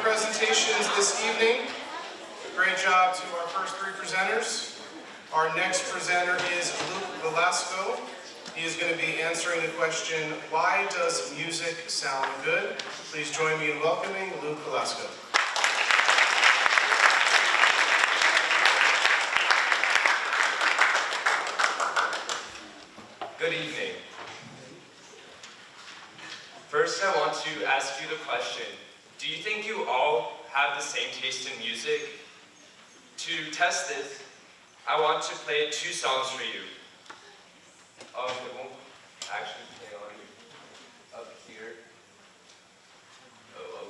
presentations this evening. Great job to our first three presenters. Our next presenter is Luke Velasco. He is going to be answering the question, why does music sound good? Please join me in welcoming Luke Velasco. Good evening. First, I want to ask you the question, do you think you all have the same taste in music? To test this, I want to play 2 songs for you. It won't actually play on up here. Oh.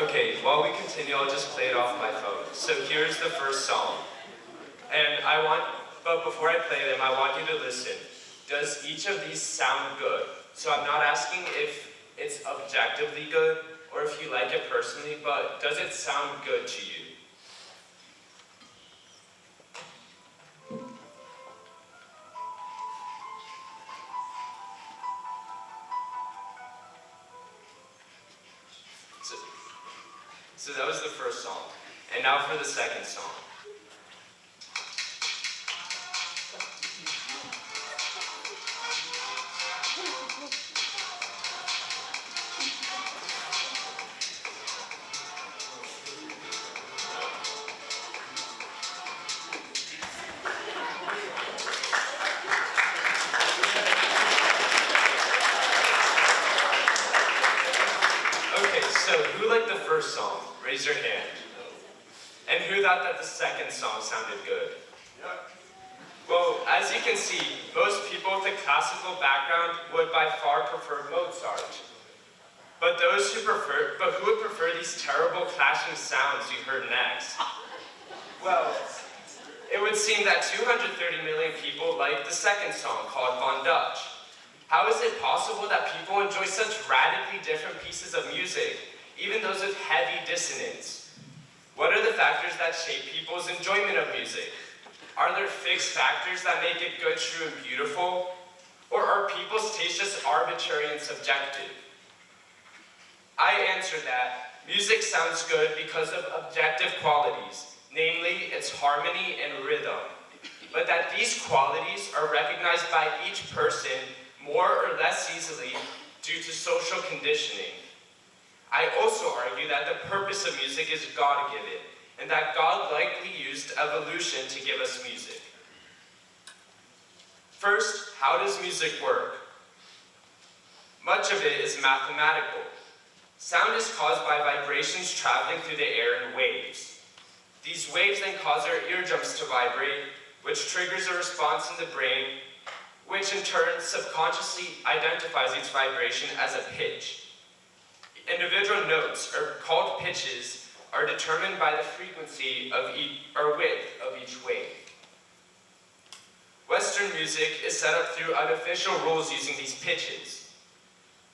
Okay, while we continue, I'll just play it off my phone. So here's the first song. But before I play them, I want you to listen. Does each of these sound good? So I'm not asking if it's objectively good or if you like it personally, but does it sound good to you? So that was the first song. And now for the second song. Okay, so who liked the first song? Raise your hand. And who thought that the second song sounded good? Yep. Well, as you can see, most people with a classical background would by far prefer Mozart. But who would prefer these terrible clashing sounds you heard next? Well, it would seem that 230 million people like the second song called Von Dutch. How is it possible that people enjoy such radically different pieces of music, even those with heavy dissonance? What are the factors that shape people's enjoyment of music? Are there fixed factors that make it good, true, and beautiful? Or are people's tastes just arbitrary and subjective? I answer that music sounds good because of objective qualities, namely its harmony and rhythm, but that these qualities are recognized by each person more or less easily due to social conditioning. I also argue that the purpose of music is God-given, and that God likely used evolution to give us music. First, how does music work? Much of it is mathematical. Sound is caused by vibrations traveling through the air in waves. These waves then cause our eardrums to vibrate, which triggers a response in the brain, which in turn subconsciously identifies each vibration as a pitch. Individual notes, or called pitches, are determined by the frequency of width of each wave. Western music is set up through unofficial rules using these pitches.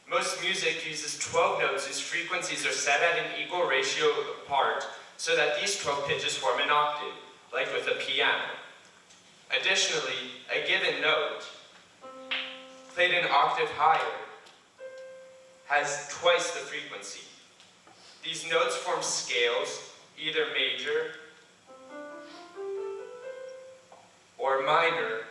Most music uses 12 notes whose frequencies are set at an equal ratio apart so that these 12 pitches form an octave, like with a piano. Additionally, a given note, played an octave higher, has twice the frequency. These notes form scales, either major or minor,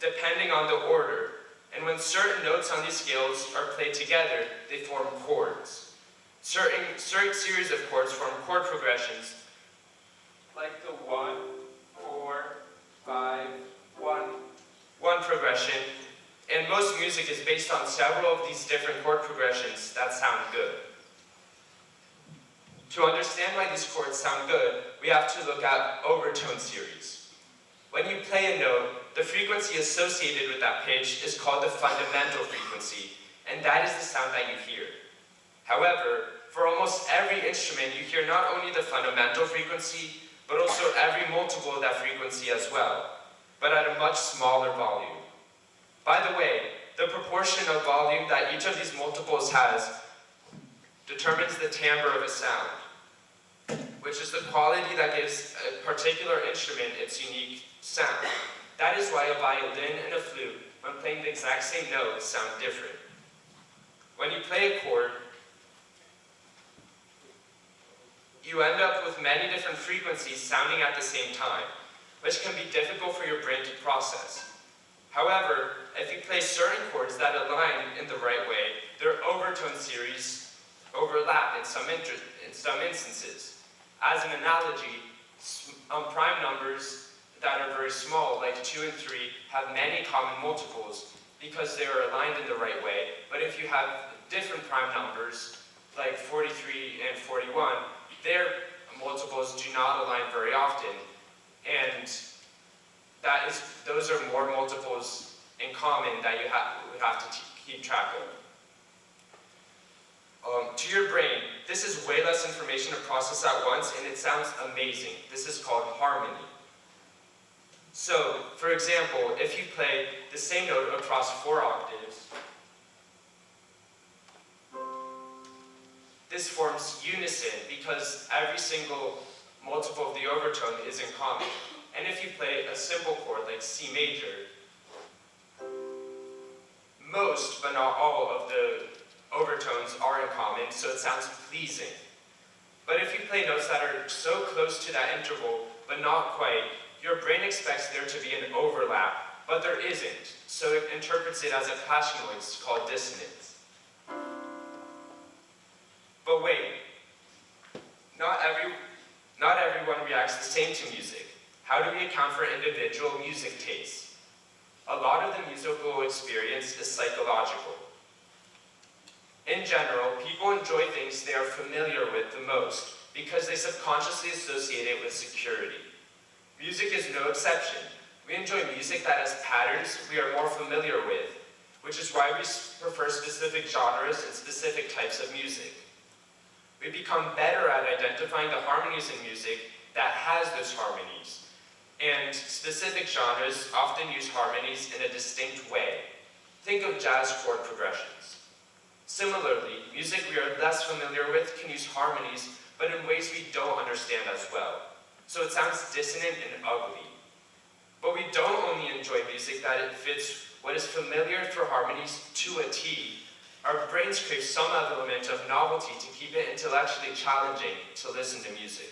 depending on the order. And when certain notes on these scales are played together, they form chords. Certain series of chords form chord progressions, like the 1, 4, 5, 1 progression. And most music is based on several of these different chord progressions that sound good. To understand why these chords sound good, we have to look at overtone series. When you play a note, the frequency associated with that pitch is called the fundamental frequency, and that is the sound that you hear. However, for almost every instrument, you hear not only the fundamental frequency, but also every multiple of that frequency as well, but at a much smaller volume. By the way, the proportion of volume that each of these multiples has determines the timbre of a sound, which is the quality that gives a particular instrument its unique sound. That is why a violin and a flute, when playing the exact same notes, sound different. When you play a chord, you end up with many different frequencies sounding at the same time, which can be difficult for your brain to process. However, if you play certain chords that align in the right way, their overtone series overlap in some instances. As an analogy, prime numbers that are very small, like 2 and 3, have many common multiples because they are aligned in the right way. But if you have different prime numbers, like 43 and 41, their multiples do not align very often. And those are more multiples in common that you would have to keep track of. To your brain, this is way less information to process at once, and it sounds amazing. This is called harmony. So, for example, if you play the same note across 4 octaves, this forms unison because every single multiple of the overtone is in common. And if you play a simple chord like C major, most, but not all, of the overtones are in common, so it sounds pleasing. But if you play notes that are so close to that interval, but not quite, your brain expects there to be an overlap, but there isn't, so it interprets it as a clashing noise called dissonance. But wait, not everyone reacts the same to music. How do we account for individual music tastes? A lot of the musical experience is psychological. In general, people enjoy things they are familiar with the most because they subconsciously associate it with security. Music is no exception. We enjoy music that has patterns we are more familiar with, which is why we prefer specific genres and specific types of music. We become better at identifying the harmonies in music that has those harmonies, and specific genres often use harmonies in a distinct way. Think of jazz chord progressions. Similarly, music we are less familiar with can use harmonies, but in ways we don't understand as well. So it sounds dissonant and ugly. But we don't only enjoy music that it fits what is familiar for harmonies to a T. Our brains crave some element of novelty to keep it intellectually challenging to listen to music.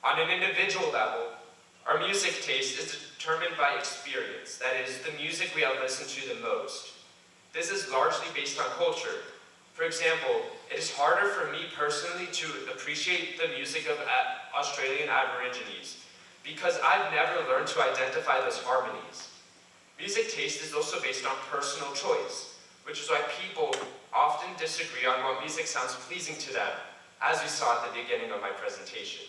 On an individual level, our music taste is determined by experience, that is, the music we have listened to the most. This is largely based on culture. For example, it is harder for me personally to appreciate the music of Australian Aborigines because I've never learned to identify those harmonies. Music taste is also based on personal choice, which is why people often disagree on what music sounds pleasing to them, as we saw at the beginning of my presentation.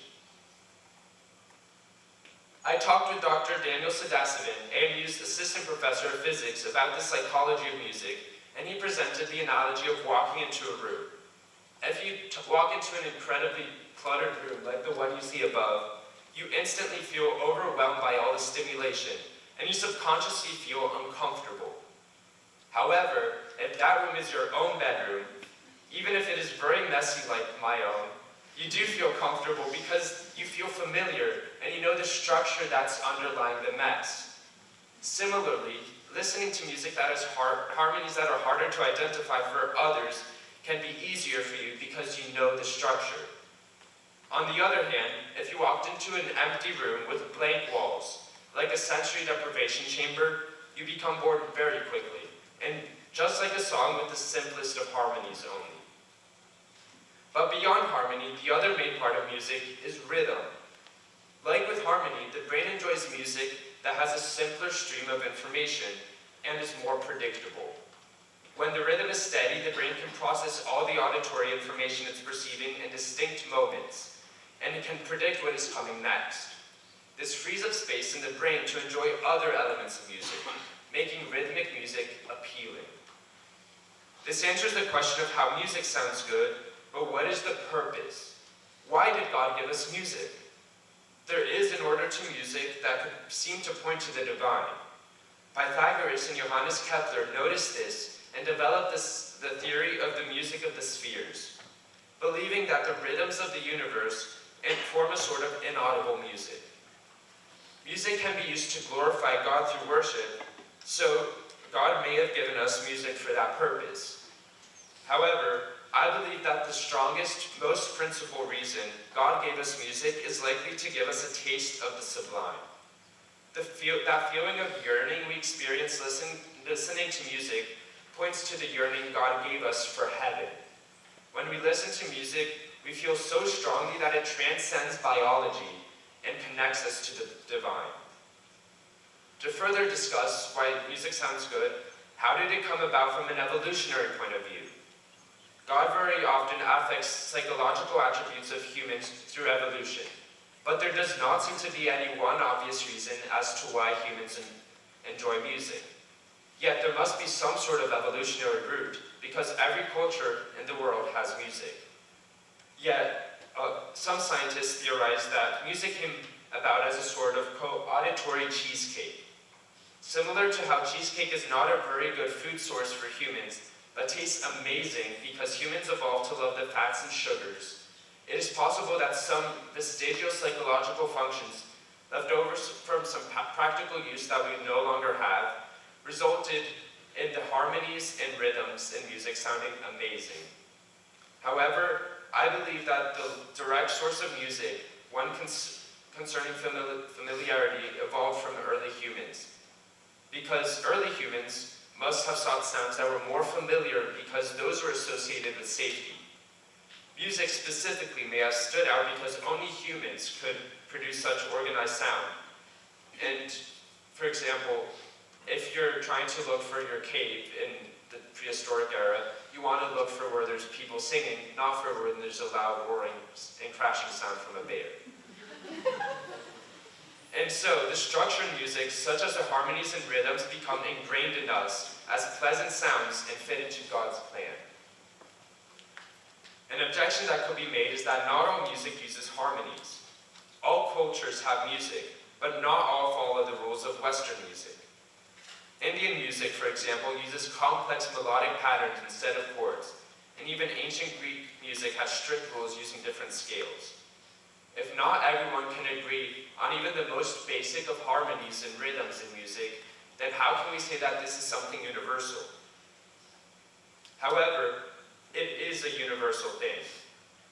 I talked with Dr. Daniel Sadasivan, AMU's assistant professor of physics, about the psychology of music, and he presented the analogy of walking into a room. If you walk into an incredibly cluttered room like the one you see above, you instantly feel overwhelmed by all the stimulation, and you subconsciously feel uncomfortable. However, if that room is your own bedroom, even if it is very messy like my own, you do feel comfortable because you feel familiar and you know the structure that's underlying the mess. Similarly, listening to music that has harmonies that are harder to identify for others can be easier for you because you know the structure. On the other hand, if you walked into an empty room with blank walls, like a sensory deprivation chamber, you become bored very quickly, and just like a song with the simplest of harmonies only. But beyond harmony, the other main part of music is rhythm. Like with harmony, the brain enjoys music that has a simpler stream of information and is more predictable. When the rhythm is steady, the brain can process all the auditory information it's perceiving in distinct moments, and it can predict what is coming next. This frees up space in the brain to enjoy other elements of music, making rhythmic music appealing. This answers the question of how music sounds good, but what is the purpose? Why did God give us music? There is an order to music that could seem to point to the divine. Pythagoras and Johannes Kepler noticed this and developed the theory of the music of the spheres, believing that the rhythms of the universe form a sort of inaudible music. Music can be used to glorify God through worship, so God may have given us music for that purpose. However, I believe that the strongest, most principal reason God gave us music is likely to give us a taste of the sublime. That feeling of yearning we experience listening to music points to the yearning God gave us for heaven. When we listen to music, we feel so strongly that it transcends biology and connects us to the divine. To further discuss why music sounds good, how did it come about from an evolutionary point of view? God very often affects psychological attributes of humans through evolution, but there does not seem to be any one obvious reason as to why humans enjoy music. Yet there must be some sort of evolutionary root, because every culture in the world has music. Yet, some scientists theorize that music came about as a sort of auditory cheesecake. Similar to how cheesecake is not a very good food source for humans, but tastes amazing because humans evolved to love the fats and sugars, it is possible that some vestigial psychological functions left over from some practical use that we no longer have resulted in the harmonies and rhythms in music sounding amazing. However, I believe that the direct source of music, one concerning familiarity, evolved from early humans. Because early humans must have sought sounds that were more familiar because those were associated with safety. Music specifically may have stood out because only humans could produce such organized sound. And, for example, if you're trying to look for your cave in the prehistoric era, you want to look for where there's people singing, not for where there's a loud roaring and crashing sound from a bear. And so, the structure in music, such as the harmonies and rhythms, become ingrained in us as pleasant sounds and fit into God's plan. An objection that could be made is that not all music uses harmonies. All cultures have music, but not all follow the rules of Western music. Indian music, for example, uses complex melodic patterns instead of chords, and even ancient Greek music has strict rules using different scales. If not everyone can agree on even the most basic of harmonies and rhythms in music, then how can we say that this is something universal? However, it is a universal thing,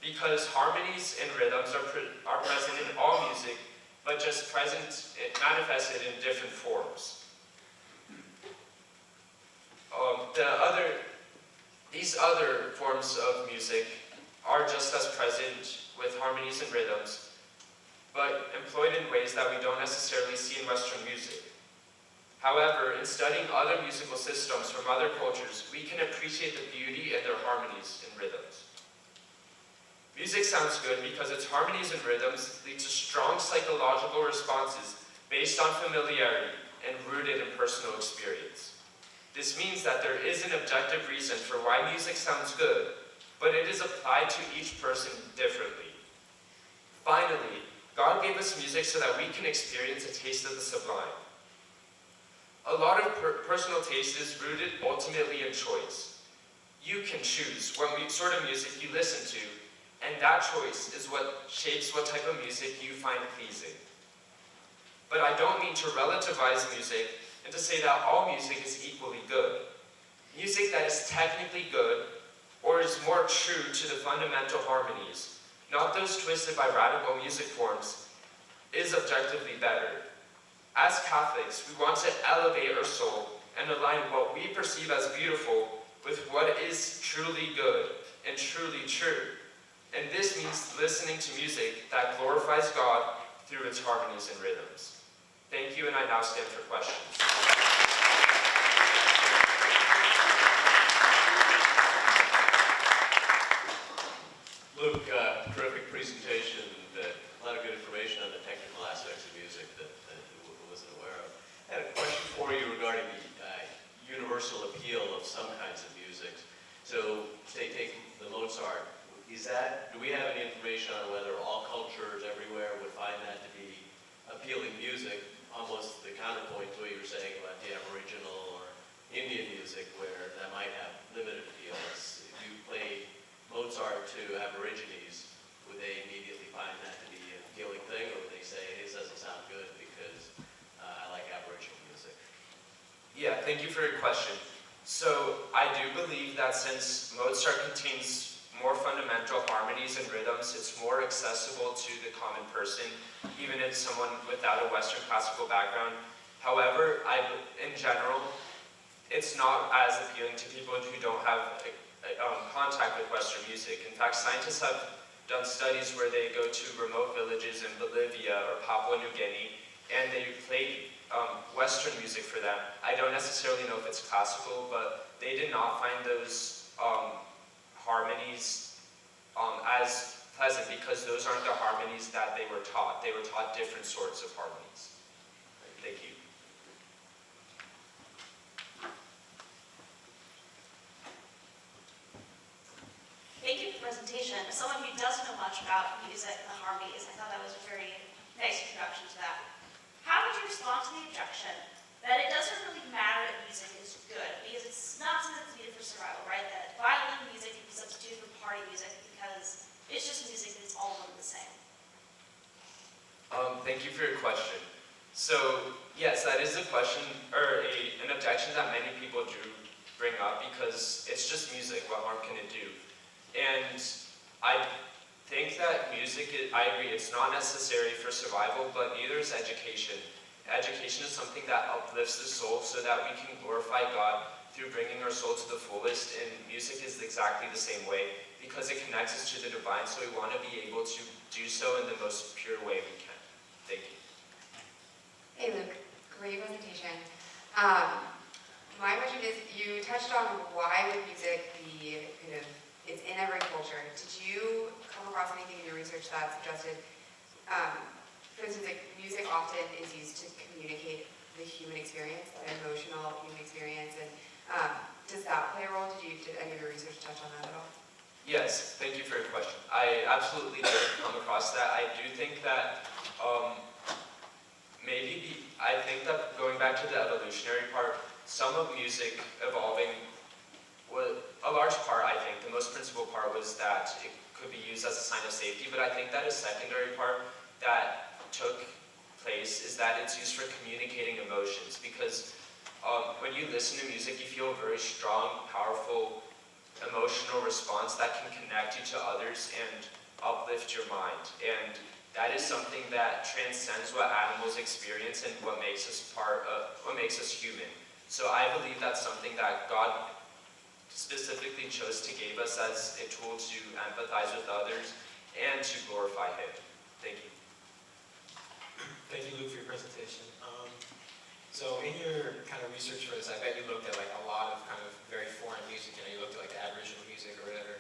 because harmonies and rhythms are present in all music, but just manifested in different forms. These other forms of music are just as present with harmonies and rhythms, but employed in ways that we don't necessarily see in Western music. However, in studying other musical systems from other cultures, we can appreciate the beauty in their harmonies and rhythms. Music sounds good because its harmonies and rhythms lead to strong psychological responses based on familiarity and rooted in personal experience. This means that there is an objective reason for why music sounds good, but it is applied to each person differently. Finally, God gave us music so that we can experience a taste of the sublime. A lot of personal taste is rooted ultimately in choice. You can choose what sort of music you listen to, and that choice is what shapes what type of music you find pleasing. But I don't mean to relativize music and to say that all music is equally good. Music that is technically good, or is more true to the fundamental harmonies, not those twisted by radical music forms, is objectively better. As Catholics, we want to elevate our soul and align what we perceive as beautiful with what is truly good and truly true. And this means listening to music that glorifies God through its harmonies and rhythms. Thank you, and I now stand for questions. Luke, terrific presentation, a lot of good information on the technical aspects of music that I wasn't aware of. I had a question for you regarding the universal appeal of some kinds of music. So, say take the Mozart. Do we have any information on whether all cultures everywhere would find that to be appealing music? Almost the counterpoint to what you were saying about the Aboriginal or Indian music, where that might have limited appeal. If you played Mozart to Aborigines, would they immediately find that to be an appealing thing, or would they say, hey, this doesn't sound good because I like Aboriginal music? Yeah, thank you for your question. So I do believe that since Mozart contains more fundamental harmonies and rhythms, it's more accessible to the common person, even if someone without a Western classical background. However, in general, it's not as appealing to people who don't have contact with Western music. In fact, scientists have done studies where they go to remote villages in Bolivia or Papua New Guinea, and they play Western music for them. I don't necessarily know if it's classical, but they did not find those harmonies as pleasant because those aren't the harmonies that they were taught. They were taught different sorts of harmonies. Thank you. Thank you for the presentation. As someone who doesn't know much about music and the harmonies, I thought that was a very nice introduction to that. How would you respond to the objection that it doesn't really matter if music is good, because it's not something that's needed for survival, right? That violin music can be substituted for party music because it's just music and it's all one and the same. Thank you for your question. So, yes, that is a question, or an objection that many people do bring up because it's just music. What harm can it do? And I think that music, I agree, it's not necessary for survival, but neither is education. Education is something that uplifts the soul so that we can glorify God through bringing our soul to the fullest, and music is exactly the same way because it connects us to the divine, so we want to be able to do so in the most pure way we can. Thank you. Hey Luke, great presentation. My question is, you touched on why would music be kind of, it's in every culture. Did you come across anything in your research that suggested, for instance, like music often is used to communicate the human experience, the emotional human experience, and does that play a role? Did any of your research touch on that at all? Yes, thank you for your question. I absolutely did come across that. I do think that I think that going back to the evolutionary part, some of music evolving was a large part, I think, the most principal part was that it could be used as a sign of safety, but I think that a secondary part that took place is that it's used for communicating emotions, because when you listen to music, you feel a very strong, powerful, emotional response that can connect you to others and uplift your mind. And that is something that transcends what animals experience and what makes us human. So I believe that's something that God specifically chose to give us as a tool to empathize with others and to glorify Him. Thank you. Thank you, Luke, for your presentation. So in your kind of research for this, I bet you looked at like a lot of kind of very foreign music. You know, you looked at like Aboriginal music or whatever.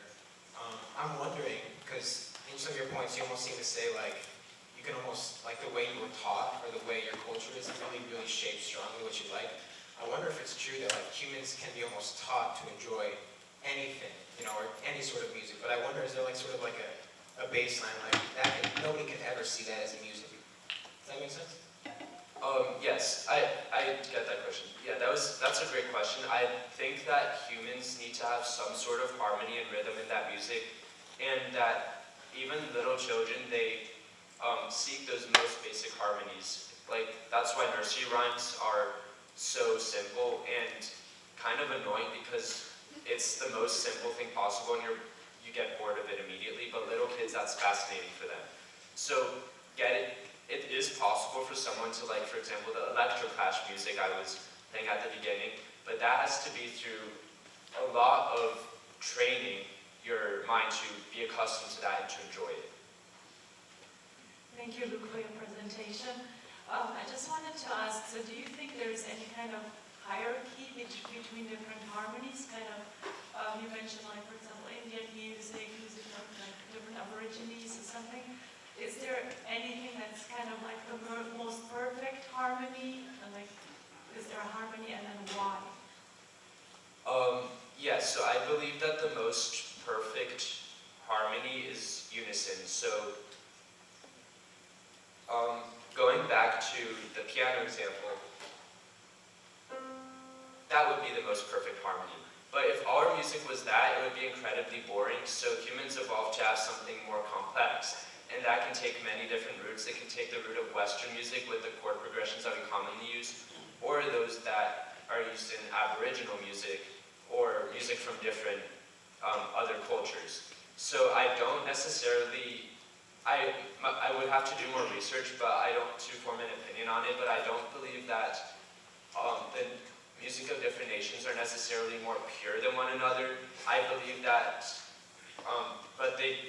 I'm wondering, because in some of your points, you almost seem to say like, you can almost, like the way you were taught or the way your culture is really, really shaped strongly what you like. I wonder if it's true that like humans can be almost taught to enjoy anything, you know, or any sort of music. But I wonder, is there like sort of like a baseline like that? Nobody can ever see that as music. Does that make sense? Yes, I get that question. Yeah, that's a great question. I think that humans need to have some sort of harmony and rhythm in that music, and that even little children, they seek those most basic harmonies. Like, that's why nursery rhymes are so simple and kind of annoying, because it's the most simple thing possible and you get bored of it immediately, but little kids, that's fascinating for them. So it is possible for someone to, like, for example, the electroclash music I was playing at the beginning, but that has to be through a lot of training your mind to be accustomed to that and to enjoy it. Thank you, Luke, for your presentation. I just wanted to ask, so do you think there's any kind of hierarchy between different harmonies? Kind of, you mentioned, like, for example, Indian music from like different Aborigines or something. Is there anything that's kind of like the most perfect harmony? And like, is there a harmony, and then why? Yes, Yes, so I believe that the most perfect harmony is unison. So, going back to the piano example, that would be the most perfect harmony. But if all our music was that, it would be incredibly boring, so humans evolved to have something more complex. And that can take many different routes. It can take the route of Western music with the chord progressions that we commonly use, or those that are used in Aboriginal music, or music from different other cultures. So I don't necessarily, I would have to do more research, but I don't, to form an opinion on it, but I don't believe that the music of different nations are necessarily more pure than one another. I believe that,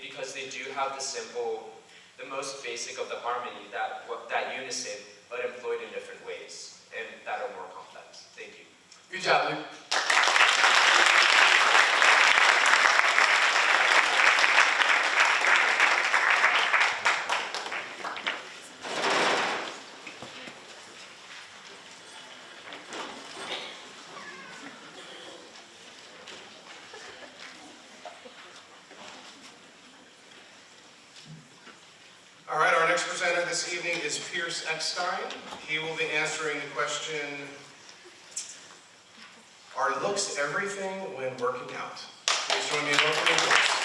because they do have the most basic of the harmony, that unison, but employed in different ways, and that are more complex. Thank you. Good job, Luke. All right, our next presenter this evening is Pierce Eckstein. He will be answering the question, are looks everything when working out? Please join me in welcoming Pierce.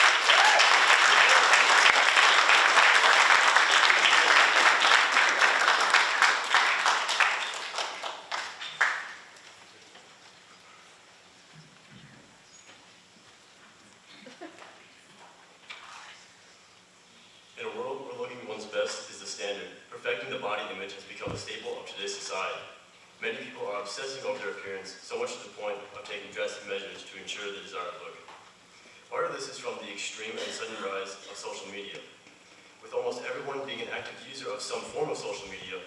In a world where looking one's best is the standard, perfecting the body image has become a staple of today's society. Many people are obsessing over their appearance, so much to the point of taking drastic measures to ensure the desired look. Part of this is from the extreme and sudden rise of social media. With almost everyone being an active user of some form of social media,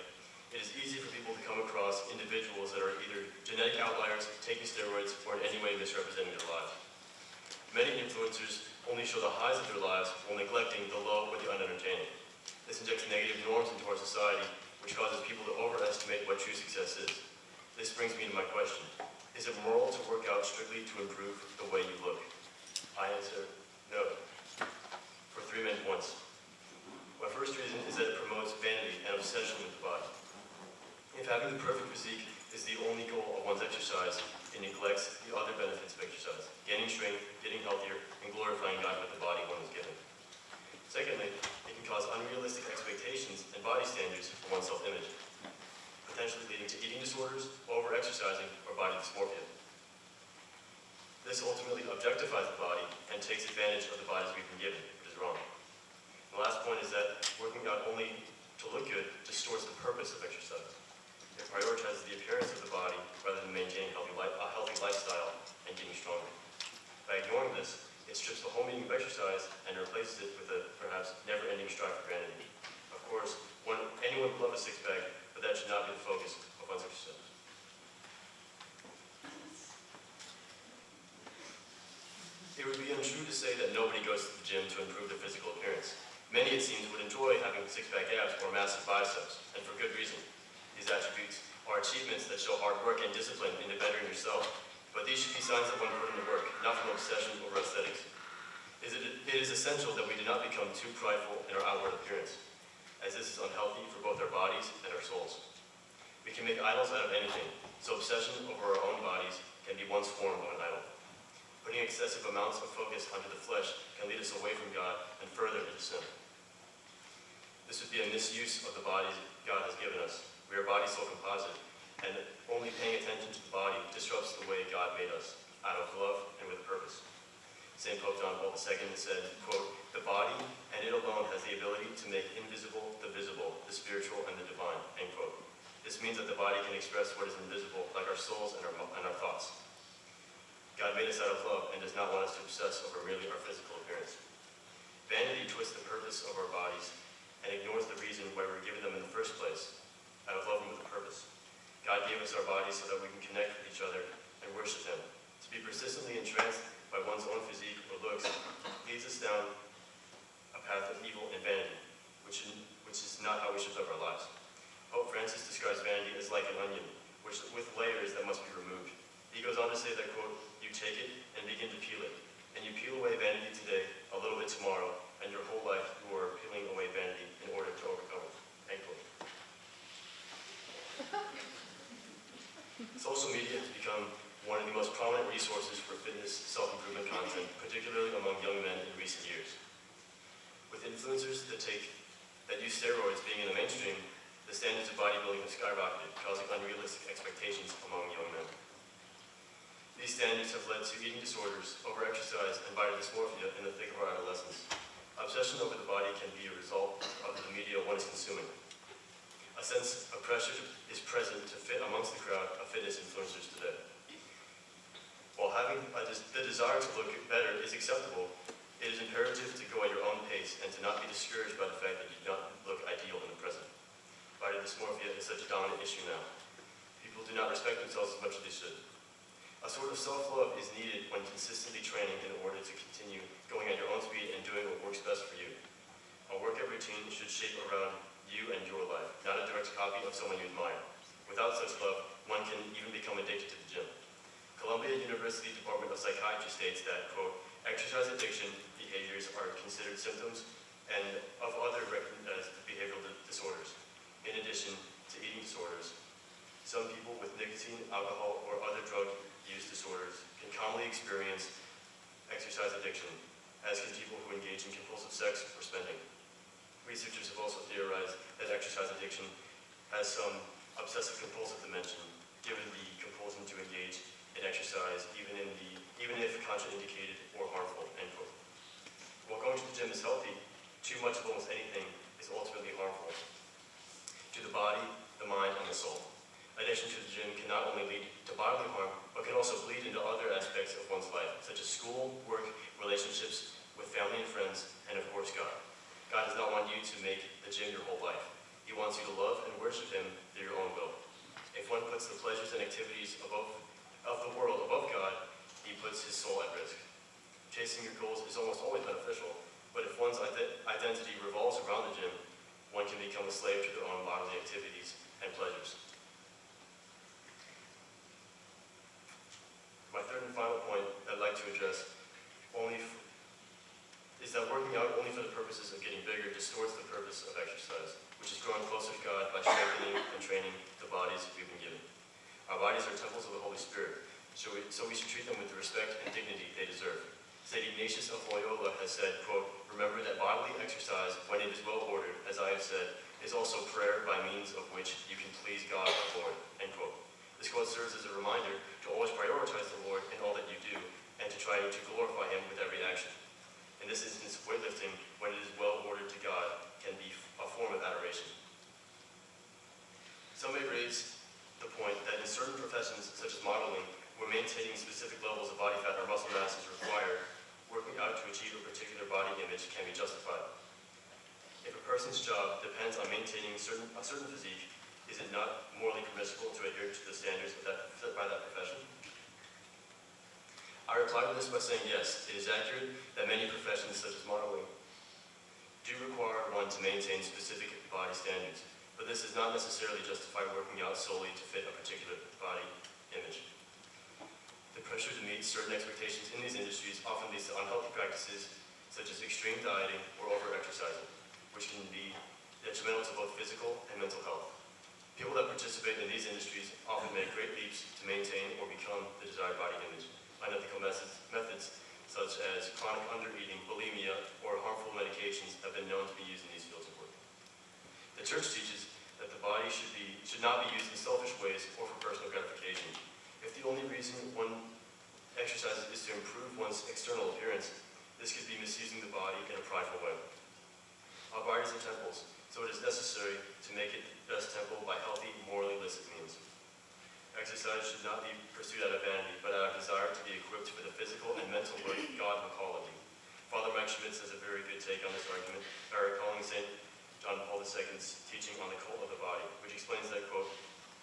it is easy for people to come across individuals that are either genetic outliers, taking steroids, or in any way misrepresenting their lives. Many influencers only show the highs of their lives while neglecting the low or the unentertaining. This injects negative norms into our society, which causes people to overestimate what true success is. This brings me to my question. Is it moral to work out strictly to improve the way you look? I answer, no, for three main points. My first reason is that it promotes vanity and obsession with the body. If having the perfect physique is the only goal of one's exercise, it neglects the other benefits of exercise, gaining strength, getting healthier, and glorifying God with the body one is given. Secondly, it can cause unrealistic expectations and body standards for one's self-image, potentially leading to eating disorders, over-exercising, or body dysmorphia. This ultimately objectifies the body and takes advantage of the bodies we've been given, which is wrong. The last point is that working out only to look good distorts the purpose of exercise. It prioritizes the appearance of the body rather than maintaining a healthy lifestyle and getting stronger. By ignoring this, it strips the whole meaning of exercise and replaces it with a perhaps never-ending strive for vanity. Of course, anyone would love a six-pack, but that should not be the focus of one's exercise. It would be untrue to say that nobody goes to the gym to improve their physical appearance. Many, it seems, would enjoy having six-pack abs or massive biceps, and for good reason. These attributes are achievements that show hard work and discipline into bettering yourself, but these should be signs that one put in the work, not from obsession or aesthetics. It is essential that we do not become too prideful in our outward appearance, as this is unhealthy for both our bodies and our souls. We can make idols out of anything, so obsession over our own bodies can be one's form of an idol. Putting excessive amounts of focus onto the flesh can lead us away from God and further into sin. This would be a misuse of the bodies God has given us. We are body soul composite, and only paying attention to the body disrupts the way God made us, out of love and with a purpose. St. Pope John Paul II said, quote, "The body and it alone has the ability to make invisible the visible, the spiritual and the divine," end quote. This means that the body can express what is invisible, like our souls and our thoughts. God made us out of love and does not want us to obsess over merely our physical appearance. Vanity twists the purpose of our bodies and ignores the reason why we were given them in the first place, out of love and with a purpose. God gave us our bodies so that we can connect with each other and worship Him. To be persistently entranced by one's own physique or looks leads us down a path of evil and vanity, which is not how we should live our lives. Pope Francis describes vanity as like an onion, with layers that must be removed. He goes on to say that, quote, "You take it and begin begin to peel it. And you peel away vanity today, a little bit tomorrow, and your whole life you are peeling away vanity in order to overcome it. End quote. Social media has become one of the most prominent resources for fitness self-improvement content, particularly among young men in recent years. With influencers that use steroids being in the mainstream, the standards of bodybuilding have skyrocketed, causing unrealistic expectations among young men. These standards have led to eating disorders, overexercise, and body dysmorphia in the thick of our adolescence. Obsession over the body can be a result of the media one is consuming. A sense of pressure is present to fit amongst the crowd of fitness influencers today. While having the desire to look better is acceptable, it is imperative to go at your own pace and to not be discouraged by the fact that you do not look ideal in the present. Body dysmorphia is such a dominant issue now. People do not respect themselves as much as they should. A sort of self-love is needed when consistently training in order to continue going at your own speed and doing what works best for you. A workout routine should shape around you and your life, not a direct copy of someone you admire. Without such love, one can even become addicted to the gym. Columbia University Department of Psychiatry states that, quote, exercise addiction behaviors are considered symptoms and of other recognized behavioral disorders. In addition to eating disorders, some people with nicotine, alcohol, or other drug use disorders can commonly experience exercise addiction, as can people who engage in compulsive sex or spending. Researchers have also theorized that exercise addiction has some obsessive-compulsive dimension, given the compulsion to engage in exercise, even if contraindicated or harmful, end quote. While going to the gym is healthy, too much of almost anything is ultimately harmful to the body, the mind, and the soul. Addiction to the gym can not only lead to bodily harm, but can also bleed into other aspects of one's life, such as school, work, relationships with family and friends, and of course God. God does not want you to make the gym your whole life. He wants you to love and worship Him through your own will. If one puts the pleasures and activities of the world above God, he puts his soul at risk. Chasing your goals is almost always beneficial, but if one's identity revolves around the gym, one can become a slave to their own bodily activities and pleasures. My third and final point I'd like to address is that working out only for the purposes of getting bigger distorts the purpose of exercise, which is growing closer to God by strengthening and training the bodies we've been given. Our bodies are temples of the Holy Spirit, so we should treat them with the respect and dignity they deserve. St. Ignatius of Loyola has said, quote, remember that bodily exercise, when it is well ordered, as I have said, is also prayer by means of which you can please God our Lord, end quote. This quote serves as a reminder to always prioritize the Lord in all that you do and to try to glorify Him with every action. In this instance, weightlifting, when it is well ordered to God, can be a form of adoration. Some may raise the point that in certain professions, such as modeling, where maintaining specific levels of body fat or muscle mass is required, working out to achieve a particular body image can be justified. If a person's job depends on maintaining a certain physique, is it not morally permissible to adhere to the standards set by that profession? I reply to this by saying yes, it is accurate that many professions such as modeling do require one to maintain specific body standards, but this does not necessarily justify working out solely to fit a particular body image. The pressure to meet certain expectations in these industries often leads to unhealthy practices such as extreme dieting or over-exercising, which can be detrimental to both physical and mental health. People that participate in these industries often make great leaps to maintain or become the desired body image. Unethical methods such as chronic undereating, bulimia, or harmful medications have been known to be used in these fields of work. The Church teaches that the body should not be used in selfish ways or for personal gratification. If the only reason one exercises is to improve one's external appearance, this could be misusing the body in a prideful way. Our bodies are temples, so it is necessary to make it the best temple by healthy, morally licit means. Exercise should not be pursued out of vanity, but out of desire to be equipped for the physical and mental work God will call of you. Father Mike Schmitz has a very good take on this argument by recalling St. John Paul II's teaching on the cult of the body, which explains that, quote,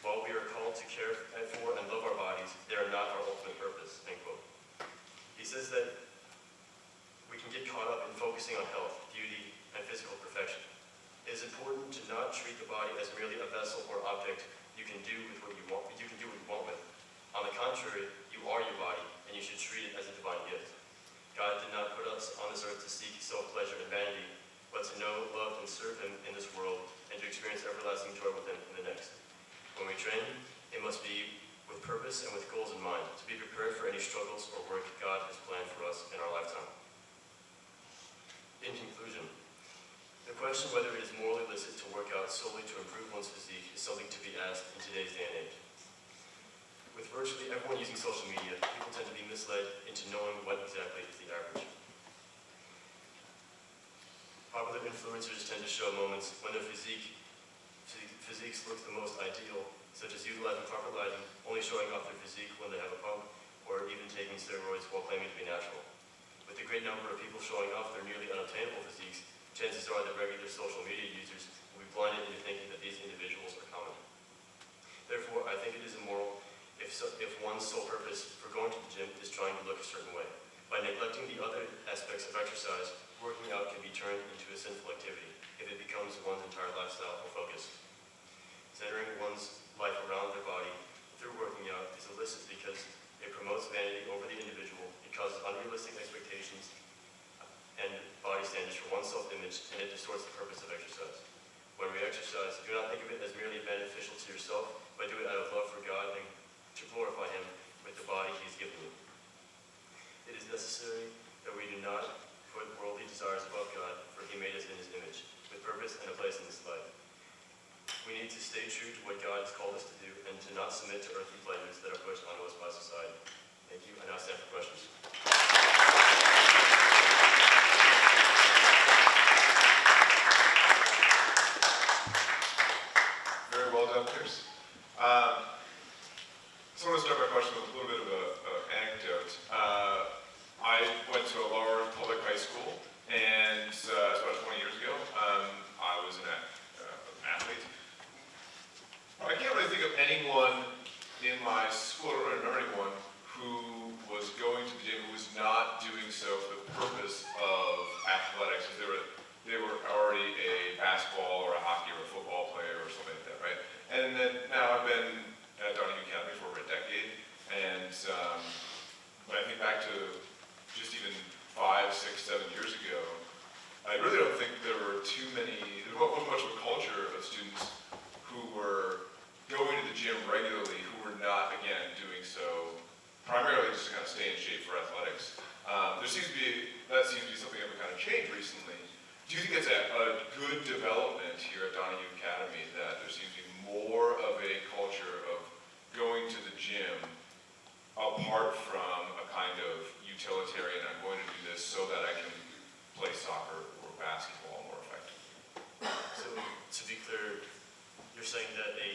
while we are called to care for and love our bodies, they are not our ultimate purpose, end quote. He says that we can get caught up in focusing on health, beauty, and physical perfection. It is important to not treat the body as merely a vessel or object you can do with what you want with. On the contrary, you are your body, and and you should treat it as a divine gift. God did not put us on this earth to seek self-pleasure and vanity, but to know, love, and serve Him in this world, and to experience everlasting joy with Him in the next. When we train, it must be with purpose and with goals in mind, to be prepared for any struggles or work God has planned for us in our lifetime. In conclusion, the question whether it is morally illicit to work out solely to improve one's physique is something to be asked in today's day and age. With virtually everyone using social media, people tend to be misled into knowing what exactly is the average. Popular influencers tend to show moments when their physiques look the most ideal, such as utilizing proper lighting, only showing off their physique when they have a pump, or even taking steroids while claiming to be natural. With the great number of people showing off their nearly unobtainable physiques, chances are that regular social media users will be blinded into thinking that these individuals are common. Therefore, I think it is immoral if one's sole purpose for going to the gym is trying to look a certain way. By neglecting the other aspects of exercise, working out can be turned into a sinful activity if it becomes one's entire lifestyle or focus. Centering one's life around their body through working out is illicit because it promotes vanity over the individual, it causes unrealistic expectations and body standards for one's self-image, and it distorts the purpose of exercise. When we exercise, do not think of it as merely beneficial to yourself, but do it out of love for God and to glorify Him with the body He has given you. It is necessary that we do not put worldly desires above God, for He made us in His image, with purpose and a place in this life. We need to stay true to what God has called us to do, and to not submit to earthly pleasures that are pushed onto us by society. Thank you. I now stand for questions. Very well done, Pierce. So I want to start my question with a little bit of an anecdote. I went to a lower public high school, and it's about 20 years ago. I was an athlete. I can't really think of anyone in my school, or I remember anyone, who was going to the gym who was not doing so for the purpose of athletics. They were already a basketball or a hockey or a football player or something like that, right? And then now I've been at Donahue Academy for over a decade, and when I think back to just even 5, 6, 7 years ago, I really don't think there wasn't much of a culture of students who were going to the gym regularly, who were not, again, doing so primarily just to kind of stay in shape for athletics. That seems to be something that kind of changed recently. Do you think it's a good development here at Donahue Academy that there seems to be more of a culture of going to the gym apart from a kind of utilitarian, I'm going to do this so that I can play soccer or basketball more effectively? So, to be clear, you're saying that a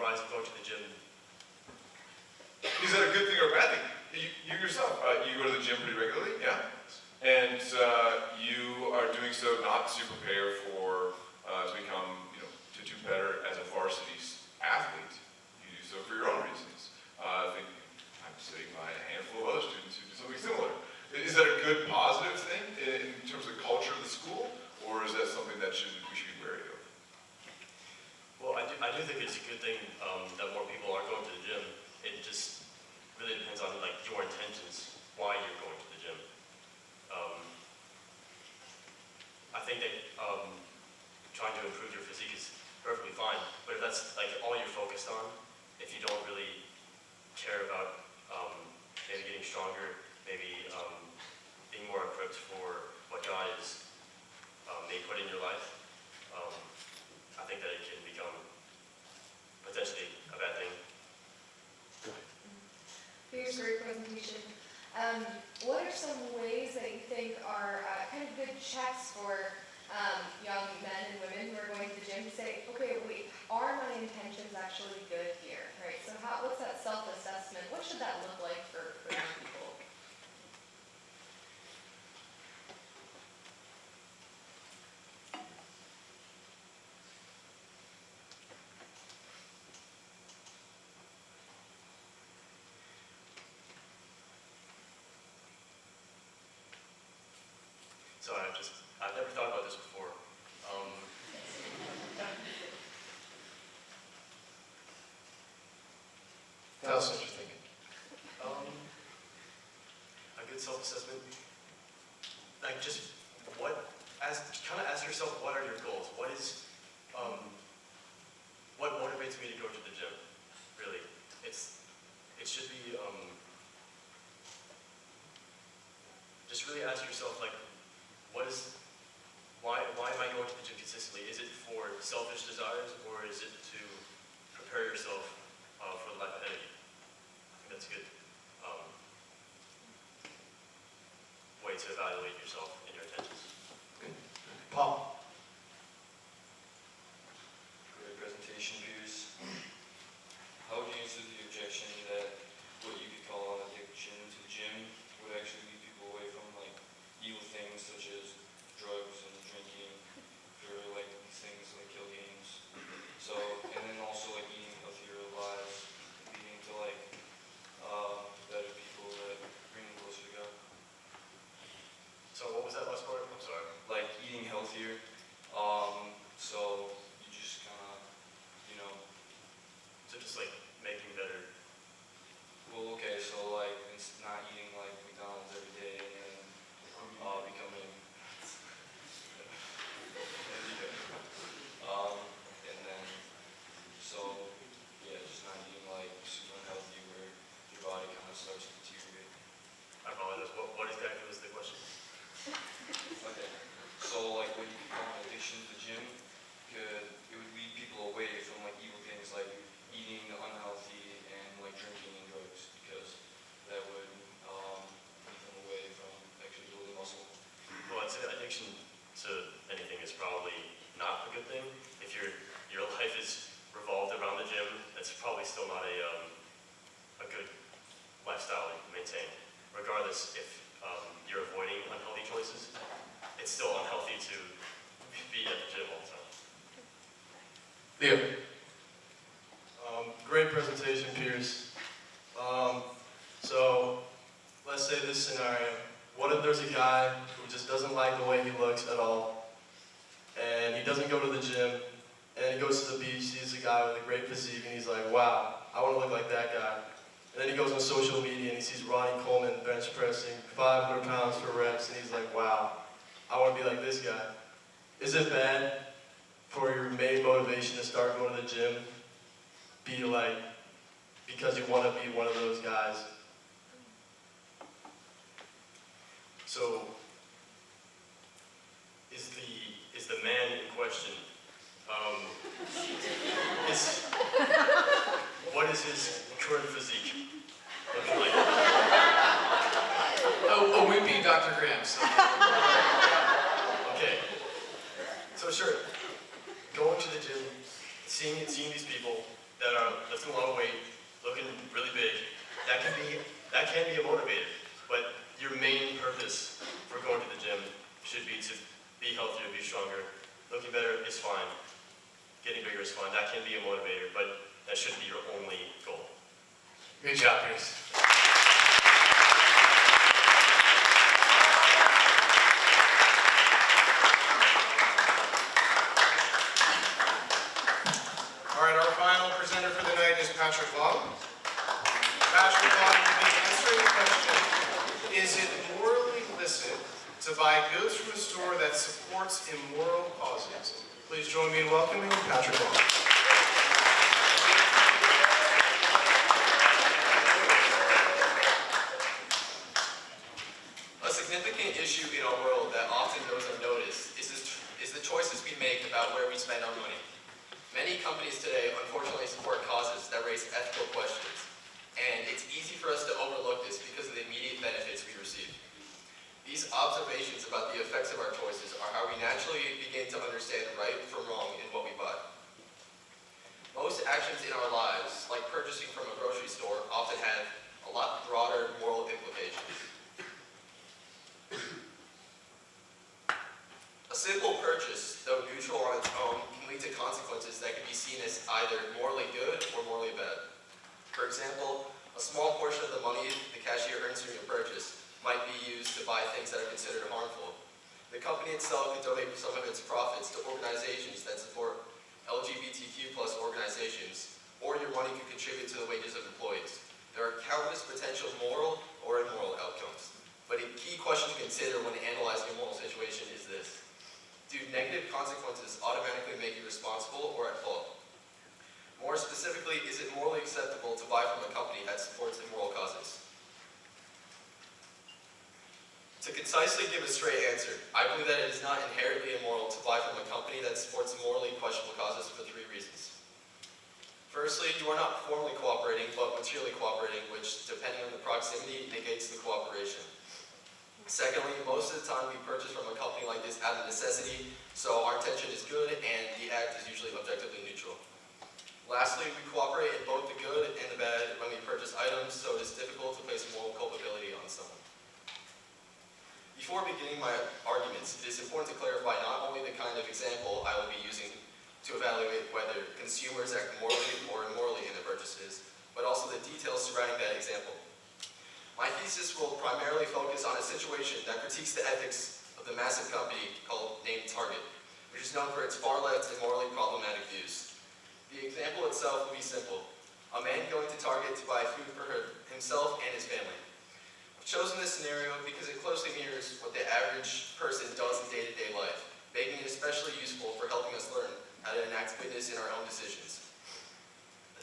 rise of going to the gym. Is that a good thing or a bad thing? You yourself, you go to the gym pretty regularly, yeah? And you are doing so not to prepare for, to become, to do better as a varsity athlete. You do so for your own reasons. I think I'm sitting by a handful of other students who do something similar. Is that a good, positive thing in terms of the culture of the school, or is that something that we should be wary of? Well, I do think it's a good thing that more people are going to the gym. It just really depends on your intentions, why you're going to the gym. I think that trying to improve your physique is perfectly fine, but if that's all you're focused on, if you don't really care about maybe getting stronger, maybe being more equipped for what God has may put in your life, I think that it can become potentially a bad thing. Here's a great presentation. What are some ways that you think are kind of good checks for young men and women who are going to the gym to say, okay, wait, are my intentions actually good here, right? So what's that self-assessment? What should that look like for young people? So I've never thought about this before. Tell us what you're thinking. self-assessment, like just kind of ask yourself, what are your goals? What motivates me to go to the gym? Really, it should be just really ask yourself, like, why am I going to the gym consistently? Is it for selfish desires, or is it to prepare yourself for the life ahead of you? I think that's a good way to evaluate yourself and your intentions. Paul. Great presentation, Piers. How would you answer the objection that what you could call an addiction to the gym would actually lead people away from like evil things such as drugs and drinking, or like these things like kill games? So, and then also like eating healthier lives, leading to like better people that bring them closer to God. So what was that last part? I'm sorry. Like eating healthier, so you just kind of, you know. So just like making better. Well, okay, so like it's not eating like McDonald's every day and then becoming and then so yeah, just not eating like super unhealthy where your body kind of starts to deteriorate. I apologize. What exactly was the question? Okay, so like what you could call an addiction to the gym, it would lead people away from like evil things like eating unhealthy and like drinking and drugs, because that would lead them away from actually building muscle. Well, I'd say addiction to anything is probably not a good thing. If your life is revolved around the gym, that's probably still not a good lifestyle to maintain. Regardless if you're avoiding unhealthy choices, it's still unhealthy to be at the gym all the time. Leo. Great presentation, Piers. So let's say this scenario. What if there's a guy who just doesn't like the way he looks at all, and he doesn't go to the gym, and he goes to the beach, sees a guy with a great physique, and he's like, wow, I want to look like that guy. And then he goes on social media and he sees Ronnie Coleman bench pressing 500 pounds for reps, and he's like, wow, I want to be like this guy. Is it bad for your main motivation to start going to the gym be like, because you want to be one of those guys? So is the man in question, what is his current physique looking like? Oh, we beat Dr. Graham, so. Okay. So sure, going to the gym, seeing these people that are lifting a lot of weight, looking really big, that can be a motivator. But your main purpose for going to the gym should be to be healthier, be stronger. Looking better is fine. Getting bigger is fine. That can be a motivator, but that shouldn't be your only goal. Good job, Piers. All right, our final presenter for the night is Patrick Long. Patrick Long will be answering the question, is it morally illicit to buy goods from a store that supports immoral causes? Please join me in welcoming Patrick Long. A significant issue in our world that often goes unnoticed is the choices we make about where we spend our money. Many companies today unfortunately support causes that raise ethical questions, and it's easy for us to overlook this because of the immediate benefits we receive. These observations about the effects of our choices are how we naturally begin to understand right from wrong in what we buy. Most actions in our lives, like purchasing from a grocery store, often have a lot broader moral implications. A simple purchase, though neutral on its own, can lead to consequences that can be seen as either morally good or morally bad. For example, a small portion of the money the cashier earns from your purchase might be used to buy things that are considered harmful. The company itself could donate some of its profits to organizations that support LGBTQ+ organizations, or your money could contribute to the wages of employees. There are countless potential moral or immoral outcomes. But a key question to consider when analyzing a moral situation is this. Do negative consequences automatically make you responsible or at fault? More specifically, is it morally acceptable to buy from a company that supports immoral causes? To concisely give a straight answer, I believe that it is not inherently immoral to buy from a company that supports morally questionable causes for 3 reasons. Firstly, you are not formally cooperating, but materially cooperating, which, depending on the proximity, negates the cooperation. Secondly, most of the time we purchase from a company like this out of necessity, so our intention is good and the act is usually objectively neutral. Lastly, we cooperate in both the good and the bad when we purchase items, so it is difficult to place moral culpability on someone. Before beginning my arguments, it is important to clarify not only the kind of example I will be using to evaluate whether consumers act morally or immorally in their purchases, but also the details surrounding that example. My thesis will primarily focus on a situation that critiques the ethics of the massive company named Target, which is known for its far-left and morally problematic views. The example itself will be simple. A man going to Target to buy food for himself and his family. I've chosen this scenario because it closely mirrors what the average person does in day-to-day life, making it especially useful for helping us learn how to enact goodness in our own decisions.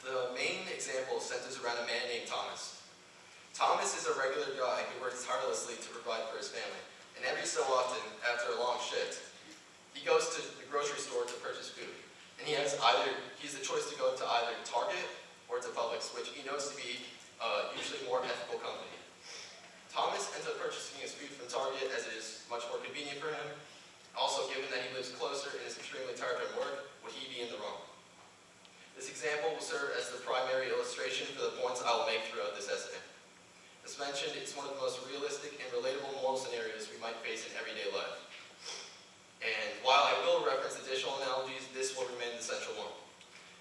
The main example centers around a man named Thomas. Thomas is a regular guy who works tirelessly to provide for his family, and every so often, after a long shift, he goes to the grocery store to purchase food. And he has the choice to go to either Target or to Publix, which he knows to be usually more ethical company. Thomas ends up purchasing his food from Target as it is much more convenient for him. Also, given that he lives closer and is extremely tired from work, would he be in the wrong? This example will serve as the primary illustration for the points I will make throughout this essay. As mentioned, it's one of the most realistic and relatable moral scenarios we might face in everyday life. And while I will reference additional analogies, this will remain the central one.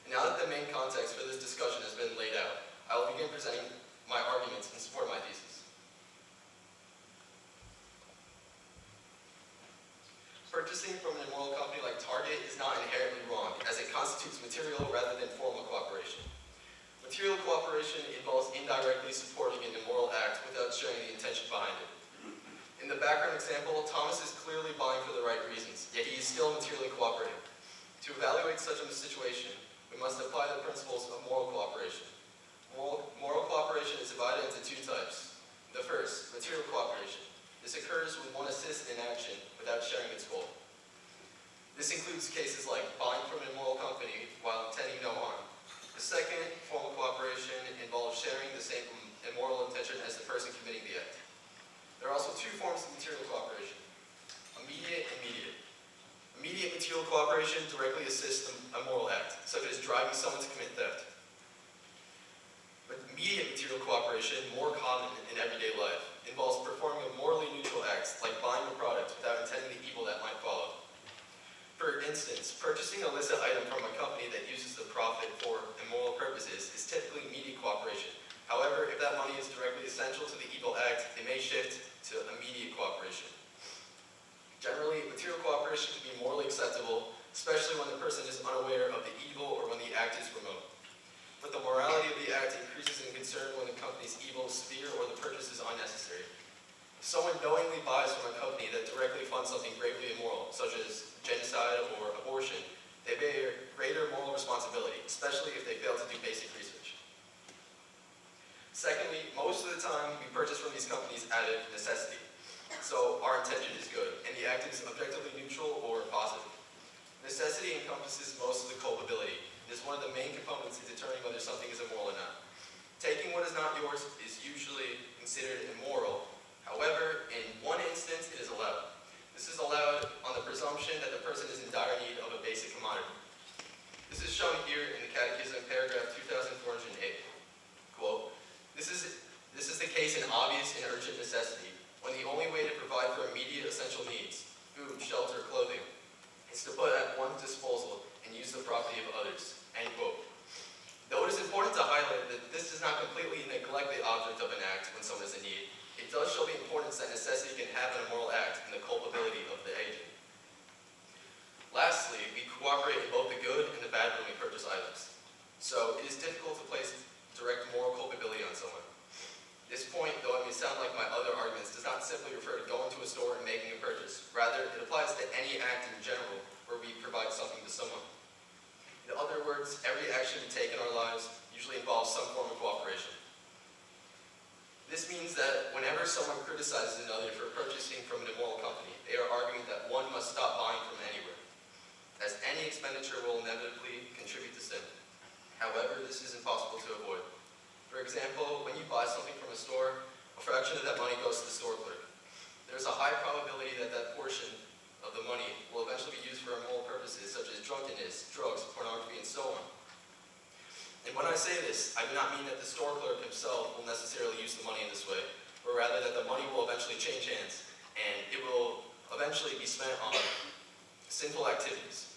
And now that the main context for this discussion has been laid out, I will begin presenting my arguments in support of my thesis. Purchasing from an immoral company like Target is not inherently wrong, as it constitutes material rather than formal cooperation. Material cooperation involves indirectly supporting an immoral act without showing the intention behind it. In the background example, Thomas is clearly buying for the right reasons, yet he is still materially cooperating. To evaluate such a situation, we must apply the principles of moral cooperation. Moral cooperation is divided into 2 types. The first, material cooperation. This occurs when one assists in action without sharing its goal. This includes cases like buying from an immoral company while intending no harm. The second form of cooperation involves sharing the same immoral intention as the person committing the act. There are also 2 forms of material cooperation, immediate and mediate. Immediate material cooperation directly assists a moral act, such as driving someone to commit theft. But immediate material cooperation, more common in everyday life, involves performing a morally neutral act, like buying a product without intending the evil that might follow. For instance, purchasing an illicit item from a company that uses the profit for immoral purposes is typically immediate cooperation. However, if that money is directly essential to the evil act, it may shift to immediate cooperation. Generally, material cooperation can be morally acceptable, especially when the person is unaware of the evil or when the act is remote. But the morality of the act increases in concern when the company's evil is severe or the purchase is unnecessary. If someone knowingly buys from a company that directly funds something gravely immoral, such as genocide or abortion, they bear greater moral responsibility, especially if they fail to do basic research. Secondly, most of the time we purchase from these companies out of necessity. So our intention is good, and the act is objectively neutral or positive. Necessity encompasses most of the culpability. It is one of the main components in determining whether something is immoral or not. Taking what is not yours is usually considered immoral. However, in one instance, it is allowed. This is allowed on the presumption that the person is in dire need of a basic commodity. This is shown here in the Catechism, paragraph 2408. Quote, This is the case in obvious and urgent necessity, when the only way to provide for immediate essential needs, food, shelter, clothing, is to put at one's disposal and use the property of others. End quote. Though it is important to highlight that this does not completely neglect the object of an act when someone is in need, it does show the importance that necessity can have in a moral act and the culpability of the agent. Lastly, we cooperate in both the good and the bad when we purchase items. So it is difficult to place direct moral culpability on someone. This point, though it may sound like my other arguments, does not simply criticizes another for purchasing from an immoral company, they are arguing that one must stop buying from anywhere, as any expenditure will inevitably contribute to sin. However, this is impossible to avoid. For example, when you buy something from a store, a fraction of that money goes to the store clerk. There's a high probability that that portion of the money will eventually be used for immoral purposes such as drunkenness, drugs, pornography, and so on. And when I say this, I do not mean that the store clerk himself will necessarily use the money in this way, but rather that the money will eventually change hands, and it will eventually be spent on sinful activities.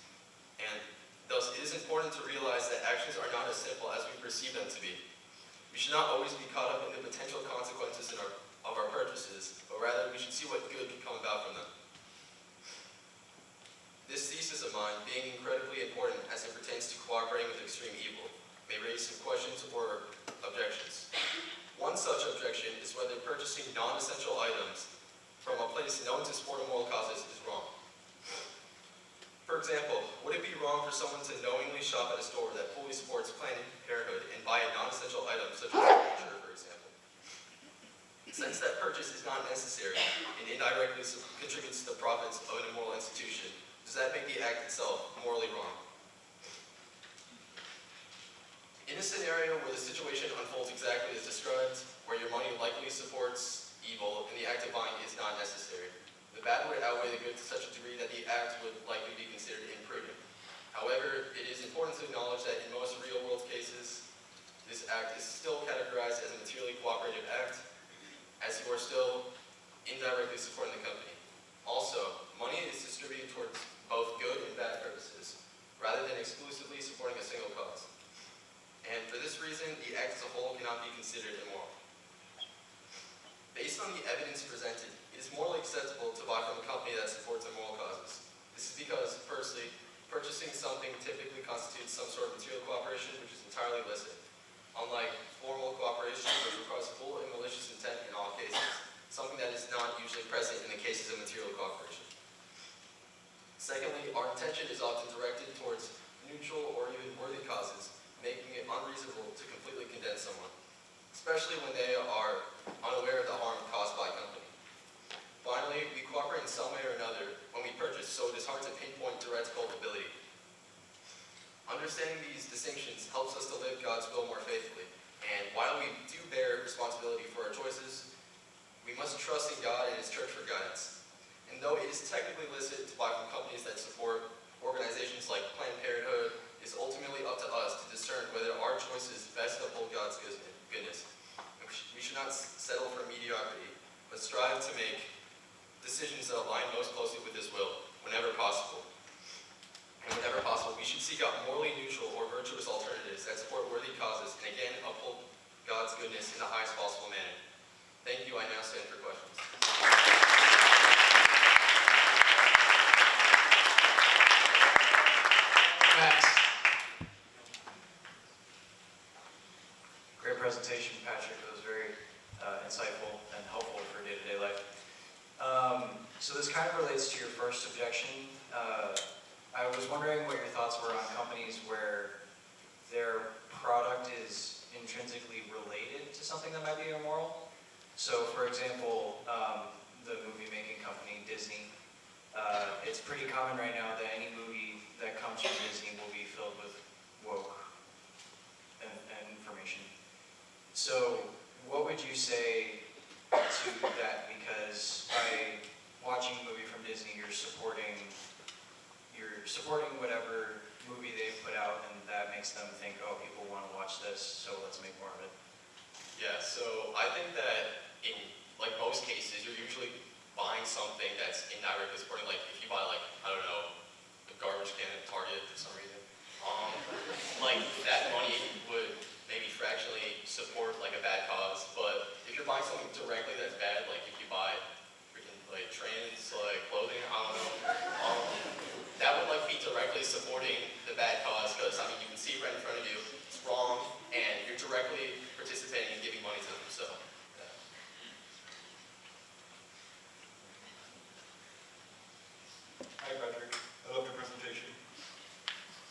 And thus, it is important to realize that actions are not as simple as we perceive them to be. We should not always be caught up in the potential consequences of our purchases, but rather we should see what good can come about from them. This thesis of mine, being incredibly important as it pertains to cooperating with extreme evil, may raise some questions or objections. One such objection is whether purchasing non-essential items from a place known to support immoral causes is wrong. For example, would it be wrong for someone to knowingly shop at a store that fully supports Planned Parenthood and buy a non-essential item such as furniture, for example? Since that purchase is not necessary and indirectly contributes to the profits of an immoral institution, does that make the act itself morally wrong? In a scenario where the situation unfolds exactly as described, where your money likely supports evil and the act of buying is not necessary, the bad would outweigh the good to such a degree that the act would likely be considered imprudent. However, it is important to acknowledge that in most real-world cases, this act is still categorized as a materially cooperative act, as you are still indirectly supporting the company. Also, money is distributed towards both good and bad purposes, rather than exclusively supporting a single cause. And for this reason, the act as a whole cannot be considered immoral. Based on the evidence presented, it is morally acceptable to buy from a company that supports immoral causes. This is because, firstly, purchasing something typically constitutes some sort of material cooperation, which is entirely illicit. Unlike formal cooperation, which requires full and malicious intent in all cases, something that is not usually present in the cases of material cooperation. Secondly, our intention is often directed towards neutral or even worthy causes, making it unreasonable to completely condemn someone, especially when they are unaware of the harm caused by a company. Finally, we cooperate in some way or another when we purchase, so it is hard to pinpoint direct culpability. Understanding these distinctions helps us to live God's will more faithfully, and while we do bear responsibility for our choices, we must trust in God and His church for guidance. And though it is technically illicit to buy from companies that support organizations like Planned Parenthood, it is ultimately up to us to discern whether our choices best uphold God's goodness. We should not settle for mediocrity, but strive to make decisions that align most closely with His will, whenever possible. And whenever possible, we should seek out morally neutral or virtuous alternatives that support worthy causes and again uphold God's goodness in the highest possible manner. Thank you. I now stand for questions. Max. Great presentation, Patrick. It was very insightful and helpful for day-to-day life. So this kind of relates to your first objection. I was wondering what your thoughts were on companies where their product is intrinsically related to something that might be immoral. So, for example, the movie-making company, Disney, it's pretty common right now that any movie that comes from Disney will be filled with woke and information. So, what would you say to that? Because by watching a movie from Disney, you're supporting whatever movie they've put out, and that makes them think, oh, people want to watch this, so let's make more of it. Yeah, so I think that in like most cases, you're usually buying something that's indirectly supporting, like if you buy like, I don't know, a garbage can at Target for some reason, like that money would maybe fractionally support like a bad cause, but if you're buying something directly that's bad, like if you buy freaking like trans like clothing, I don't know, that would like be directly supporting the bad cause, because I mean you can see right in front of you, it's wrong, and you're directly participating in giving money to them, so. Yeah. Hi Patrick, I love your presentation.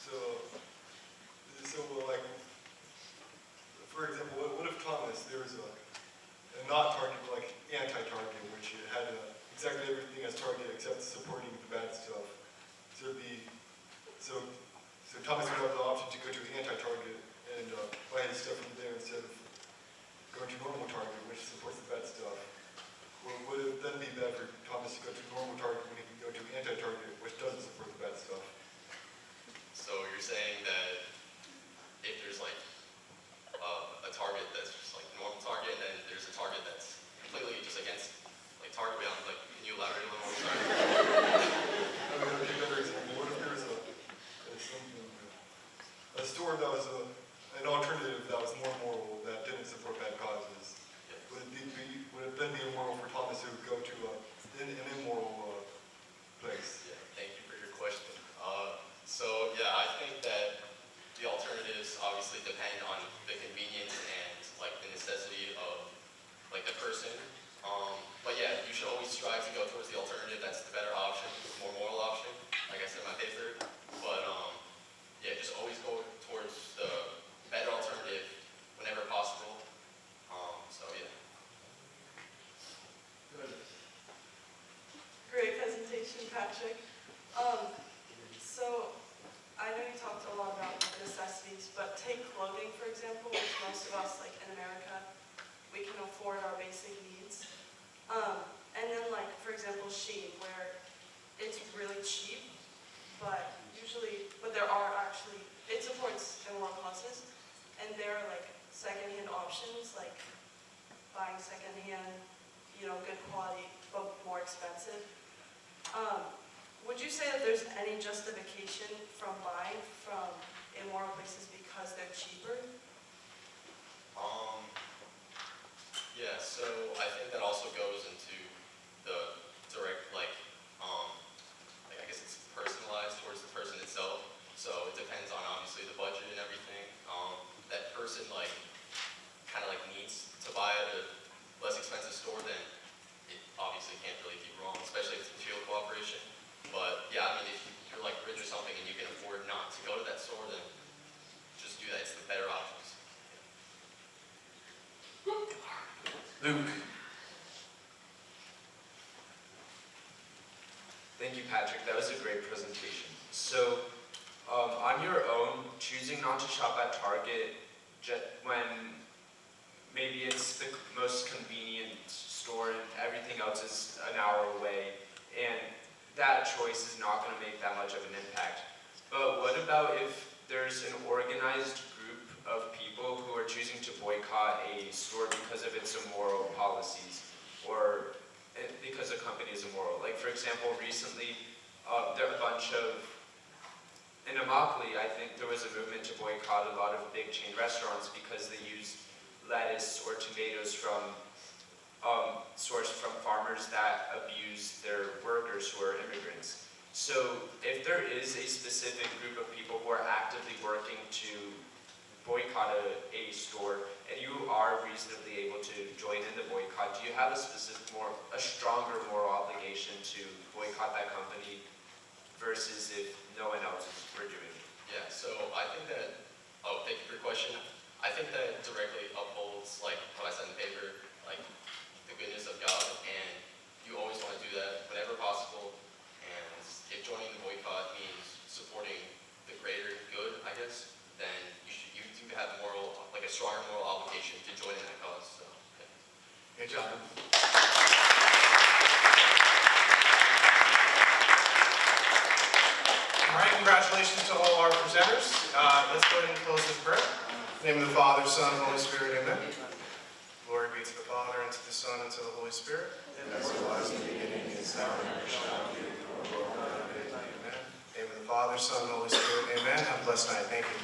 So like, for example, what if Thomas, there was a not target, like anti-targeting exactly everything as target except supporting the bad stuff. So so Thomas would have the option to go to anti-target and buy his stuff from there instead of going to normal target, which supports the bad stuff. Or would it then be bad for Thomas to go to normal target when he can go to anti-target, which doesn't support the bad stuff? So you're saying that if there's like a target that's just like normal target, and then there's a target that's completely just against like target beyond, like, can you elaborate a little more? Sorry. I mean, okay, better example. What if there's a store that was an alternative that was more moral, that didn't support bad causes? Yeah. Would it then be immoral for Thomas to go to an immoral place? Yeah, thank you for your question. So yeah, I think that the alternatives obviously depend on the convenience and like the necessity of like the person. But yeah, you should always strive to go towards the alternative that's the better option, the more moral option, like I said in my paper. But yeah, just always go towards the better alternative whenever possible. So yeah. Great presentation, Patrick. So I know you talked a lot about necessities, but take clothing, for example, which most of us, like in America, we can afford our basic needs. And then, like, for example, Shein, where it's really cheap, but there are actually, it supports immoral causes, and there are, like, secondhand options, like buying secondhand, you know, good quality, but more expensive. Would you say that there's any justification from buying from immoral places because they're cheaper? Yeah, so I think that also goes into the direct, like I guess it's personalized towards the person itself. So it depends on obviously the budget and everything. That person like kind of like needs to buy at a less expensive store, then it obviously can't really be wrong, especially if it's mutual cooperation. But yeah, I mean, if you're like rich or something and you can afford not to go to that store, then just do that. It's the better options. Luke. Thank you, Patrick. That was a great presentation. So, on your own, choosing not to shop at Target when maybe it's the most convenient store and everything else is an hour away, and that choice is not going to make that much of an impact. But what about if there's an organized group of people who are choosing to boycott a store because of its immoral policies, or because a company is immoral? Like, for example, recently, there are a bunch of, in Immokalee, I think there was a movement to boycott a lot of big chain restaurants because they used lettuce or tomatoes from sourced from farmers that abuse their workers who are immigrants. So if there is a specific group of people who are actively working to boycott a store, and you are reasonably able to join in the boycott, do you have a stronger moral obligation to boycott that company versus if no one else were doing it? Yeah, so I think that, thank you for your question. I think that directly upholds, like what I said in the paper, like the goodness of God, and you always want to do that whenever possible. And if joining the boycott means supporting the greater good, I guess, then you do have a stronger moral obligation to join in that cause. So, yeah. Good job. All right, congratulations to all our presenters. Let's go ahead and close with prayer. In the name of the Father, Son, and Holy Spirit, amen. Glory be to the Father, and to the Son, and to the Holy Spirit. As it was in the beginning, is now, and ever shall be, world without end. Amen. In the name of the Father, Son, and Holy Spirit, amen. Have a blessed night. Thank you.